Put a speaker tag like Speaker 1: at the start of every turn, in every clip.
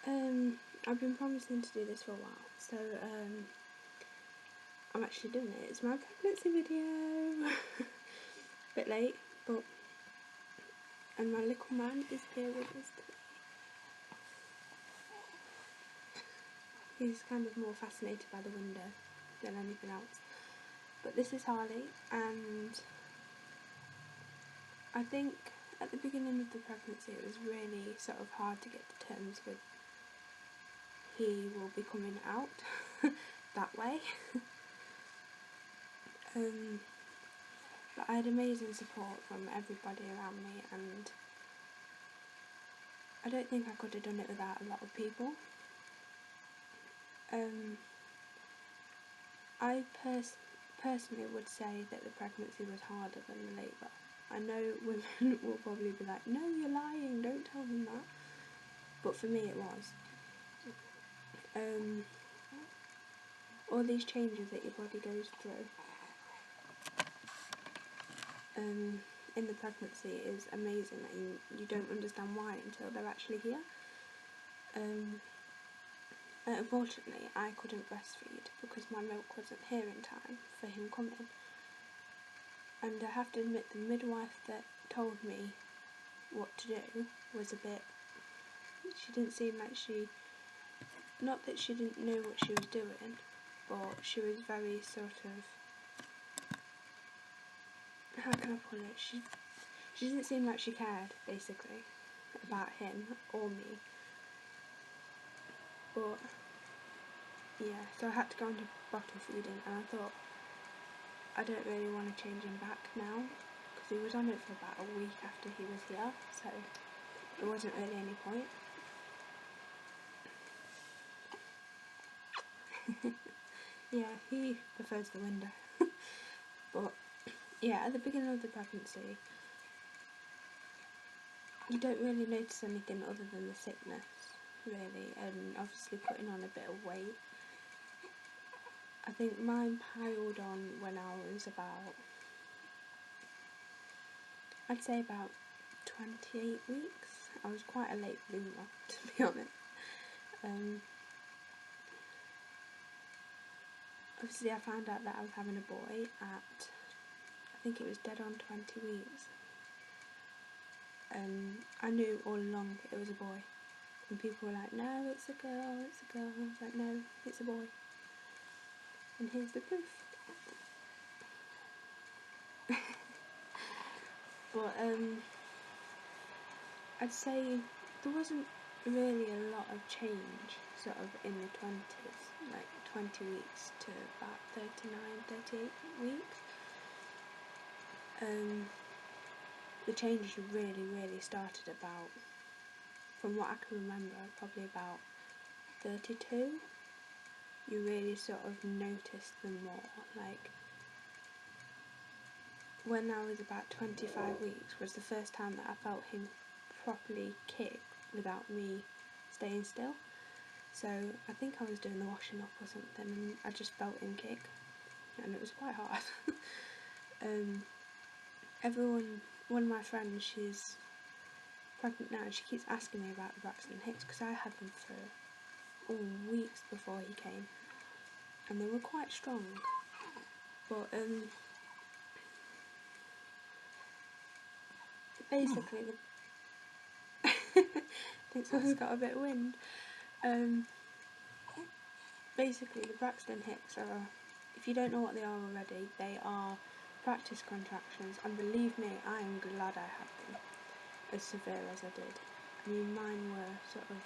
Speaker 1: I've been promising to do this for a while, so I'm actually doing it. It's my pregnancy video. Bit late, but and my little man is here with us today. He's kind of more fascinated by the window than anything else. But this is Harley, and I think at the beginning of the pregnancy it was really sort of hard to get to terms with he will be coming out that way. But I had amazing support from everybody around me, and I don't think I could have done it without a lot of people. I personally would say that the pregnancy was harder than the labour. I know women will probably be like, no, you're lying, don't tell them that. But for me it was. All these changes that your body goes through in the pregnancy is amazing, and you don't understand why until they're actually here. Unfortunately, I couldn't breastfeed because my milk wasn't here in time for him coming. And I have to admit, the midwife that told me what to do was a bit... She didn't seem like she... Not that she didn't know what she was doing, but she was very sort of... How can I put it? She didn't seem like she cared, basically, about him or me. But yeah, so I had to go on to bottle feeding, and I thought, I don't really want to change him back now, because he was on it for about a week after he was here, so there wasn't really any point. Yeah, he prefers the window. But yeah, at the beginning of the pregnancy, you don't really notice anything other than the sickness, really, and obviously putting on a bit of weight. I think mine piled on when I was about, I'd say about 28 weeks. I was quite a late bloomer, to be honest. Obviously I found out that I was having a boy at, I think it was dead on 20 weeks. I knew all along it was a boy. And people were like, no, it's a girl, it's a girl. I was like, no, it's a boy. And here's the proof. But I'd say there wasn't really a lot of change sort of in the 20s, like 20 weeks to about 39, 38 weeks. The changes really started about, from what I can remember, probably about 32. You really sort of noticed them more. Like, when I was about 25 weeks was the first time that I felt him properly kick without me staying still. So I think I was doing the washing up or something, and I just felt him kick, and it was quite hard. One of my friends, she's pregnant now, and she keeps asking me about the Braxton Hicks, because I had them for weeks before he came, and they were quite strong. But basically, I think someone's got a bit of wind. Basically, the Braxton Hicks are, if you don't know what they are already, they are practice contractions, and believe me, I am glad I had them as severe as I did. I mean, mine were sort of,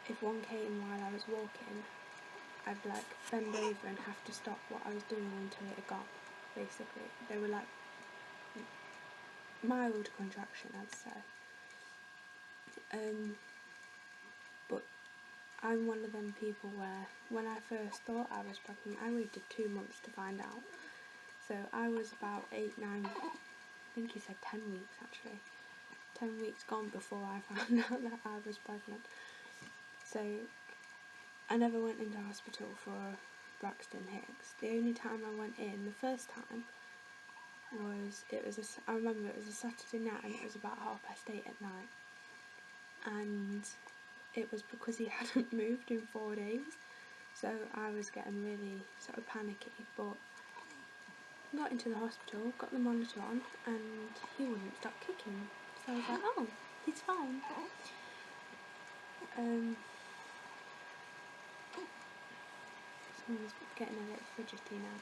Speaker 1: if one came while I was walking, I'd like bend over and have to stop what I was doing until it had gone, basically. They were like mild contraction, I'd say. But I'm one of them people where, when I first thought I was pregnant, I waited 2 months to find out. So I was about 8, 9, I think he said 10 weeks actually. 10 weeks gone before I found out that I was pregnant. So I never went into hospital for Braxton Hicks. The only time I went in, the first time, was, I remember it was a Saturday night, and it was about 8:30 at night. and it was because he hadn't moved in 4 days, so I was getting really sort of panicky, but got into the hospital, got the monitor on, and he wouldn't stop kicking, so I was like, oh, he's fine. Someone's getting a bit fidgety now.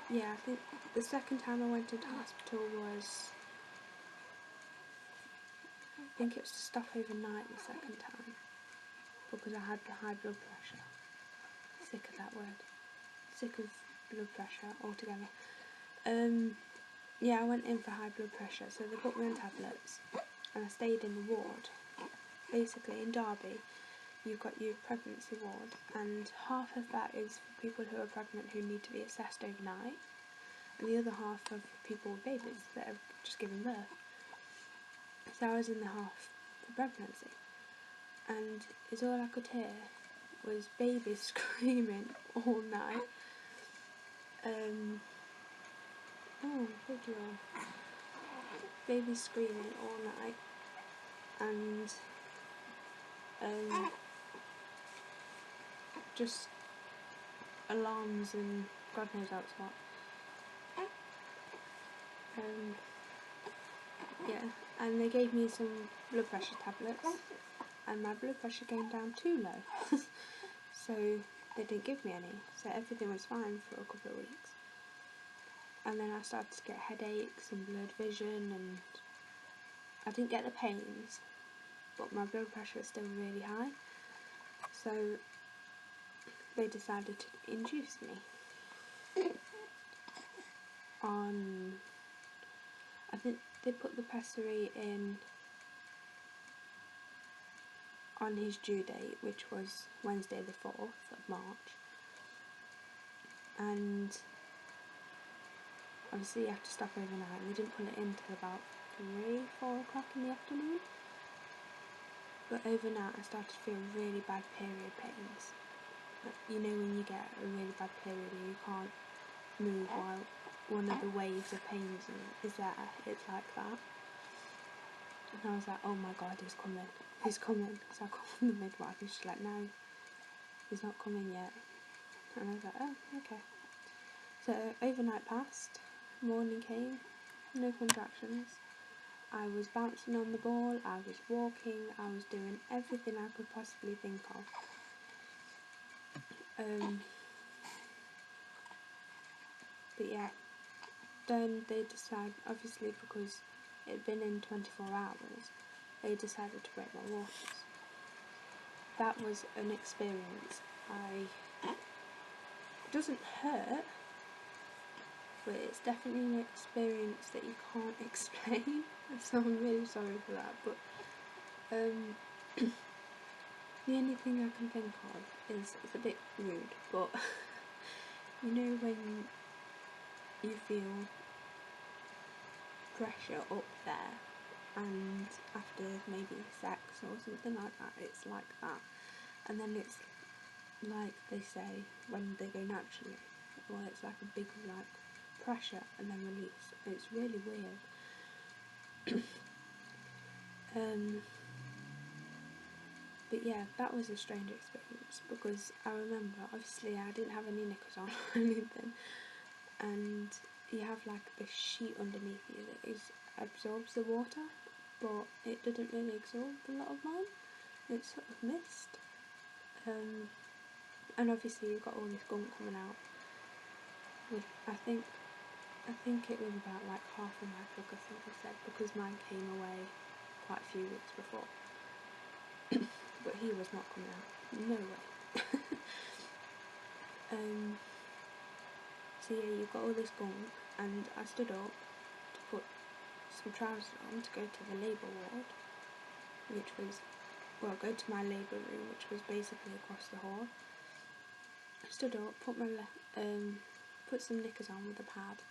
Speaker 1: Yeah, I think the second time I went into hospital was, I think it was to stop overnight the second time, because I had the high blood pressure. Sick of that word. Sick of blood pressure altogether. Yeah, I went in for high blood pressure, so they put me on tablets, and I stayed in the ward. Basically, in Derby, you've got your pregnancy ward, and half of that is for people who are pregnant who need to be assessed overnight, and the other half are for people with babies that have just given birth. So I was in the half for pregnancy, and it's all I could hear was babies screaming all night. Oh, good girl. Babies screaming all night, and just alarms and God knows else what. Yeah, and they gave me some blood pressure tablets, and my blood pressure came down too low. So they didn't give me any, so everything was fine for a couple of weeks. And then I started to get headaches and blurred vision, and I didn't get the pains, but my blood pressure was still really high. So they decided to induce me on, I think they put the pessary in on his due date, which was Wednesday the 4th of March, and obviously you have to stop overnight, and they didn't put it in till about 3-4 o'clock in the afternoon. But overnight I started to feel really bad period pains. You know when you get a really bad period and you can't move while one of the waves of pains is there, it's like that. And I was like, oh my god, he's coming. So I called the midwife and she's like, no, he's not coming yet. And I was like, oh, okay. So overnight passed, morning came, no contractions. I was bouncing on the ball, I was walking, I was doing everything I could possibly think of. But yeah, then they decided, obviously because it had been in 24 hours, they decided to break my waters. That was an experience. It doesn't hurt, but it's definitely an experience that you can't explain. So I'm really sorry for that, but the only thing I can think of is, it's a bit rude, but you know when you feel pressure up there, and after maybe sex or something like that, it's like that, and then it's like they say when they go naturally, well, it's like a big like pressure and then release. It's really weird. But yeah, that was a strange experience, because I remember, obviously I didn't have any knickers on or anything, and you have like this sheet underneath you that absorbs the water, but it didn't really absorb a lot of mine. It sort of missed. And obviously you've got all this gunk coming out. I think it was about like half of my book, I think I said, because mine came away quite a few weeks before. But he was not coming out. No way. So yeah, you've got all this gunk, and I stood up to put some trousers on to go to the labour ward, which was, well, go to my labour room, which was basically across the hall. I stood up, put some knickers on with a pad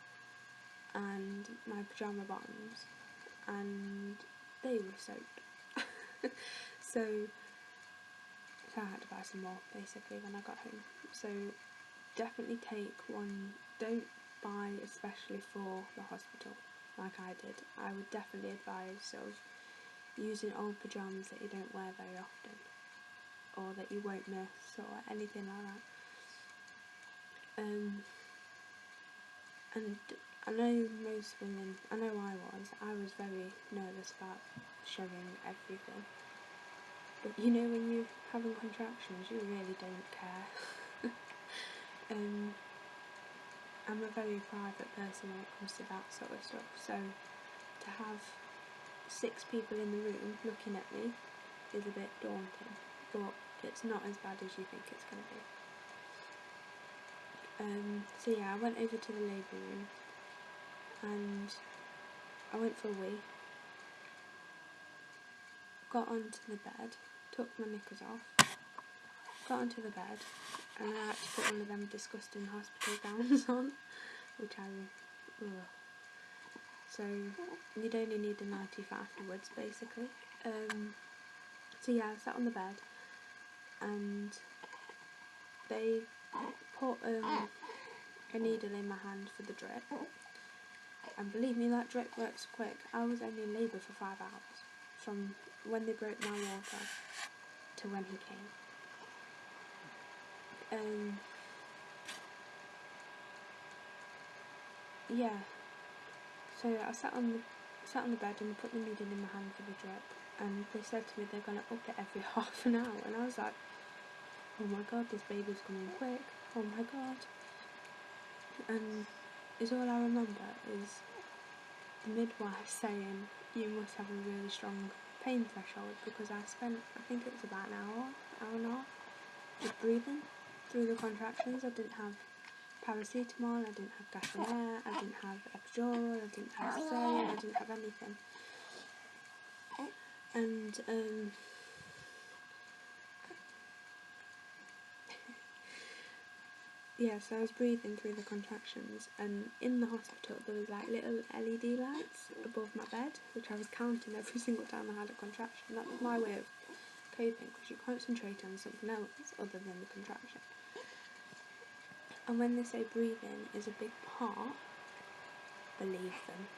Speaker 1: and my pyjama bottoms, and they were soaked. so I had to buy some more basically when I got home. So definitely take one, don't buy especially for the hospital, like I did, I would definitely advise sort of using old pyjamas that you don't wear very often, or that you won't miss, or anything like that. And I know most women, I know I was very nervous about showing everything. But you know, when you're having contractions, you really don't care. I'm a very private person when it comes to that sort of stuff, so to have 6 people in the room looking at me is a bit daunting, but it's not as bad as you think it's going to be. So yeah, I went over to the labour room and I went for a wee, got onto the bed, took my knickers off, got onto the bed, and I had to put one of them disgusting hospital gowns on, which so you'd only need a nightie for afterwards, basically. So yeah, I sat on the bed and they put a needle in my hand for the drip, and believe me, that drip works quick. I was only in labour for 5 hours from when they broke my water to when he came. Yeah, so I sat on the bed and put the needle in my hand for the drip, and they said to me they're going to up it every half an hour, and I was like, oh my god, this baby's coming quick, oh my god. And all I remember is the midwife saying you must have a really strong pain threshold, because I spent, I think it was about an hour and a half, just breathing through the contractions. I didn't have paracetamol, I didn't have gas and air, I didn't have epidural, I didn't have cesarean, I didn't have anything. And yeah, so I was breathing through the contractions, and in the hospital there was like little LED lights above my bed, which I was counting every single time I had a contraction. That was my way of coping, because you concentrate on something else other than the contraction. And when they say breathing is a big part, believe them,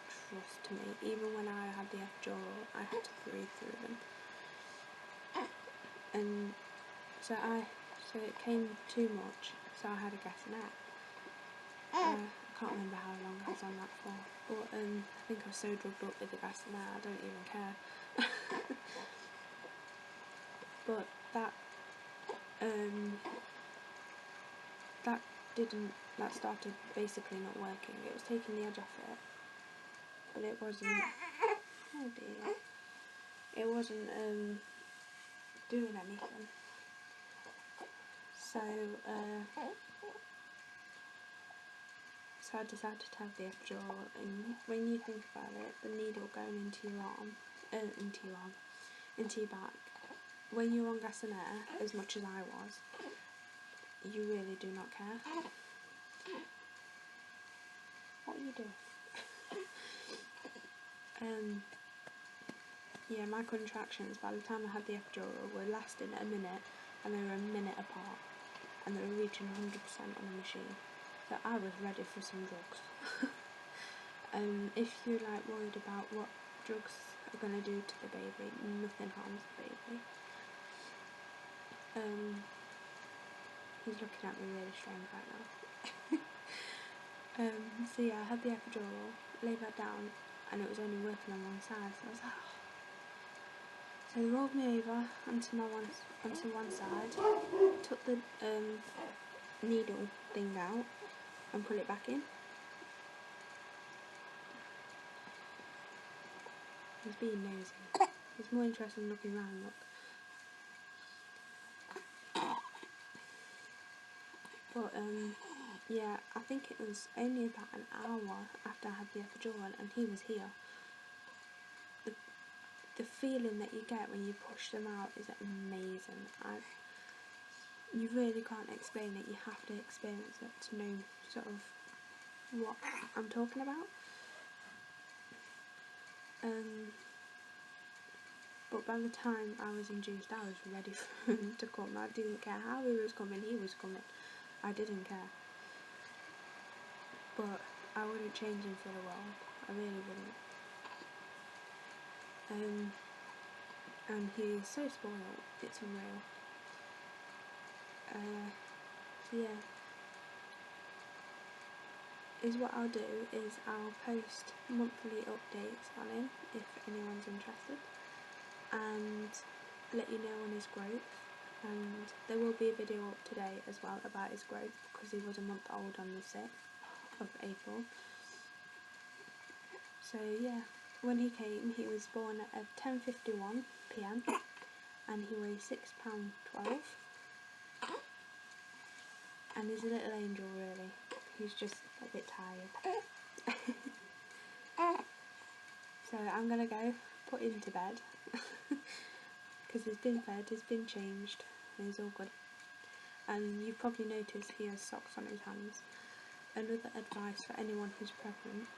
Speaker 1: trust me. Even when I had the epidural, I had to breathe through them. And so it came too much, so I had a gas and air. I can't remember how long I was on that for, but I think I was so drugged up with the gas and air, I don't even care. But that started basically not working. It was taking the edge off it, but it wasn't, oh dear, it wasn't doing anything. So I decided to have the epidural, and when you think about it, the needle going into your back, when you're on gas and air, as much as I was, you really do not care. What are you doing? Yeah, my contractions, by the time I had the epidural, were lasting a minute, and they were a minute apart, and they were reaching 100% on the machine. So I was ready for some drugs. If you're like worried about what drugs are going to do to the baby, nothing harms the baby. He's looking at me really strange right now. So yeah, I had the epidural, laid that down, and it was only working on one side, so I was like, oh. So they rolled me over onto one side, took the needle thing out and put it back in. He's being nosy. He's more interested in looking around, look. But yeah, I think it was only about an hour after I had the epidural and he was here. The feeling that you get when you push them out is amazing. You really can't explain it. You have to experience it to know sort of what I'm talking about. But by the time I was induced, I was ready for him to come. I didn't care how he was coming, I didn't care. But I wouldn't change him for the world. I really wouldn't. And he's so spoiled, it's unreal. So yeah. What I'll do is I'll post monthly updates on him if anyone's interested, and let you know on his growth. And there will be a video up today as well about his growth, because he was a month old on the 6th of April. So yeah, when he came, he was born at 10:51 PM and he weighs £6.12, and he's a little angel really. He's just a bit tired. So I'm gonna go put him to bed because he's been fed, he's been changed, and he's all good. And you've probably noticed he has socks on his hands. Another advice for anyone who's pregnant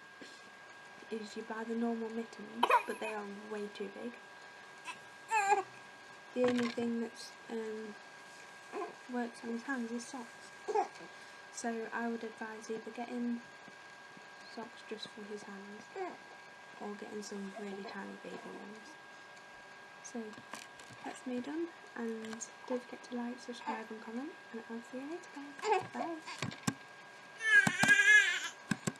Speaker 1: is you buy the normal mittens, but they are way too big. The only thing that's works on his hands is socks. So I would advise either getting socks just for his hands, or getting some really tiny baby ones. So that's me done, and don't forget to like, subscribe and comment, and I'll see you later guys. Bye!